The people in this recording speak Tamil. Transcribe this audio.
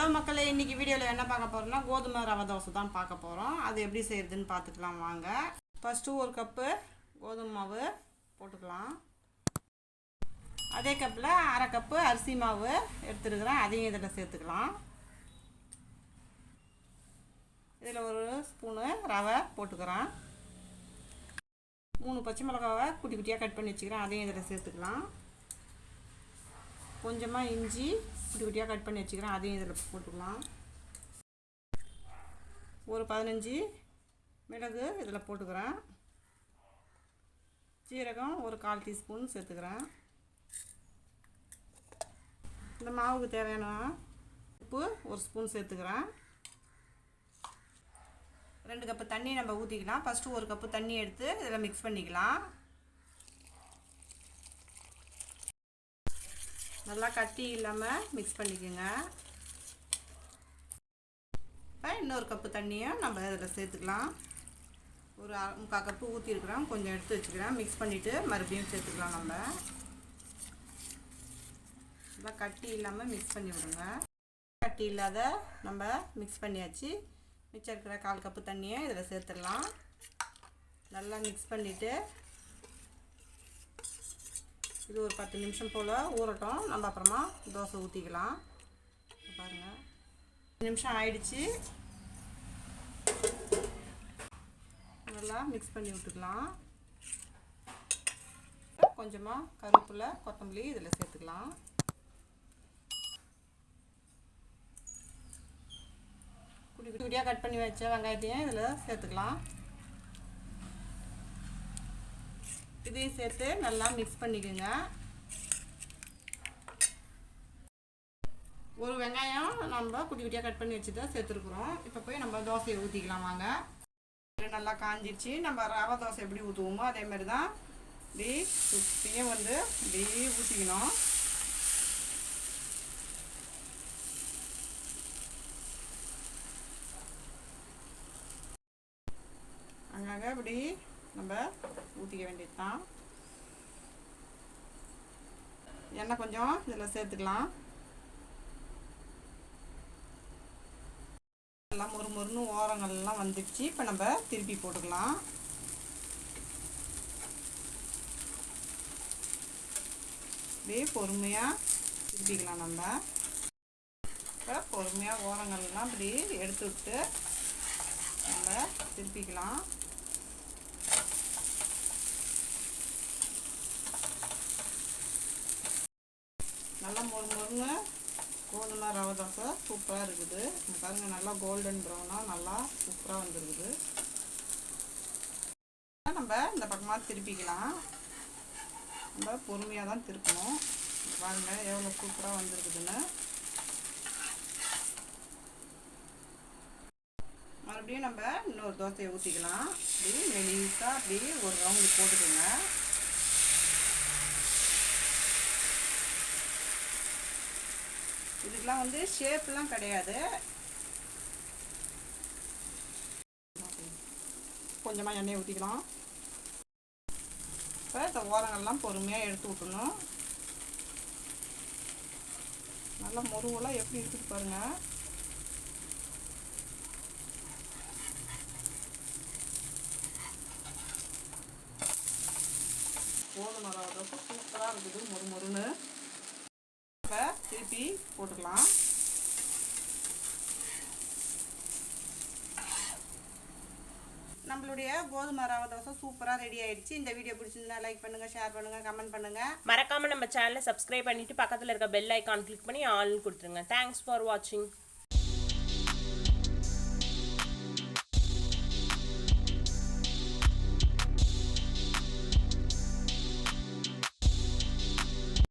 ஹலோ மக்களே, இன்றைக்கி வீடியோவில் என்ன பார்க்க போகிறோம்னா கோதுமை ரவை தோசை தான் பார்க்க போகிறோம். அது எப்படி செய்கிறதுன்னு பார்த்துக்கலாம் வாங்க. ஃபஸ்ட்டு ஒரு கப்பு கோதுமை மாவு போட்டுக்கலாம். அதே கப்பில் அரை கப்பு அரிசி மாவு எடுத்துருக்குறேன், அதையும் இதில் சேர்த்துக்கலாம். இதில் ஒரு ஸ்பூனு ரவை போட்டுக்கிறேன். 3 பச்சை மிளகாவை குட்டி குட்டியாக கட் பண்ணி வச்சுக்கிறேன், அதையும் இதில் சேர்த்துக்கலாம். கொஞ்சமாக இஞ்சி குட்டி குட்டியாக கட் பண்ணி வச்சுக்கிறேன், அதையும் இதில் போட்டுக்கலாம். ஒரு 15 மிளகு இதில் போட்டுக்கிறேன். சீரகம் ஒரு 1/4 டீஸ்பூன் சேர்த்துக்கிறேன். இந்த மாவுக்கு தேவையான உப்பு ஒரு ஸ்பூன் சேர்த்துக்கிறேன். 2 கப்பு தண்ணி நம்ம ஊற்றிக்கலாம். ஃபஸ்ட்டு ஒரு கப்பு தண்ணி எடுத்து இதில் மிக்ஸ் பண்ணிக்கலாம். நல்லா கட்டி இல்லாமல் மிக்ஸ் பண்ணிக்கோங்க. இப்போ இன்னொரு கப்பு தண்ணியும் நம்ம இதில் சேர்த்துக்கலாம். ஒரு 3/4 கப்பு ஊற்றிருக்கிறோம், கொஞ்சம் எடுத்து வச்சுக்கிறேன். மிக்ஸ் பண்ணிவிட்டு மறுபடியும் சேர்த்துக்கலாம். நம்ம நல்லா கட்டி இல்லாமல் மிக்ஸ் பண்ணி விடுங்க. கட்டி இல்லாத நம்ம மிக்ஸ் பண்ணியாச்சு. மிச்சம் இருக்கிற 1/4 கப்பு தண்ணியை இதில் சேர்த்துடலாம். நல்லா மிக்ஸ் பண்ணிவிட்டு இது ஒரு 10 நிமிஷம் போல் ஊறட்டும். நம்ம அப்புறமா தோசை ஊற்றிக்கலாம். பாருங்கள், 10 நிமிஷம் ஆயிடுச்சு. நல்லா மிக்ஸ் பண்ணி விட்டுக்கலாம். கொஞ்சமாக கருவேப்பிலை கொத்தமல்லி இதில் சேர்த்துக்கலாம். குட்டி குட்டியாக கட் பண்ணி வச்ச வெங்காயத்தையும் இதில் சேர்த்துக்கலாம். இதையும் சேர்த்து நல்லா மிக்ஸ் பண்ணிக்கோங்க. ஒரு வெங்காயம் நம்ம குட்டி குட்டியாக கட் பண்ணி வச்சு தான் சேர்த்துருக்குறோம். இப்போ போய் நம்ம தோசையை ஊற்றிக்கலாம் வாங்க. நல்லா காஞ்சிடுச்சு. நம்ம ரவை தோசை எப்படி ஊற்றுவோமோ அதே மாதிரி தான் இப்படி சுற்றியும் வந்து இப்படி ஊற்றிக்கணும். அங்கங்கே இப்படி நம்ம ஊற்றிக்க வேண்டியது தான். எண்ணெய் கொஞ்சம் இதில் சேர்த்துக்கலாம். எல்லாம் மொறுமொறுன்னு ஓரங்கள்லாம் வந்துடுச்சு. இப்போ நம்ம திருப்பி போட்டுக்கலாம். அப்படியே பொறுமையாக திருப்பிக்கலாம். நம்ம இப்போ பொறுமையாக ஓரங்கள்லாம் இப்படி எடுத்து விட்டு நம்ம திருப்பிக்கலாம். நல்லா மொறுமொறுன்னு கோதுமை ரவை தோசை சூப்பராக இருக்குது. பாருங்கள், நல்லா கோல்டன் ப்ரௌனாக நல்லா சூப்பராக வந்துருக்குது. நம்ம இந்த பக்கமாக திருப்பிக்கலாம். நம்ம பொறுமையாக தான் திருப்பணும். பாருங்கள் எவ்வளோ சூப்பராக வந்துருக்குதுன்னு. மறுபடியும் நம்ம இன்னொரு தோசையை ஊற்றிக்கலாம். அப்படி மெலிசாக அப்படி ஒரு ரவுண்டு போட்டுக்கோங்க. இதுக்கெலாம் வந்து ஷேப்லாம் கிடையாது. கொஞ்சமாக எண்ணெயை ஊற்றிக்கலாம். இப்போ இந்த ஓரங்கள்லாம் பொறுமையாக எடுத்து விட்டணும். நல்லா முருவெல்லாம் எப்படி இருக்குது பாருங்கள். கோதுமை ரவை தோசை சூப்பராக இருக்குது, மொறுமொறுன்னு. இப்போ திருப்பி போட்டுக்கலாம். நம்மளுடைய கோதுமை ரவை தோசை சூப்பராக ரெடி ஆயிடுச்சு. இந்த வீடியோ பிடிச்சிருந்தா லைக் பண்ணுங்க, ஷேர் பண்ணுங்க, கமெண்ட் பண்ணுங்க. மறக்காம நம்ம சேனலை சப்ஸ்கிரைப் பண்ணிட்டு பக்கத்தில் இருக்க பெல் ஐக்கான் கிளிக் பண்ணி ஆல் கொடுத்துருங்க. தேங்க்ஸ் ஃபார் வாட்சிங்.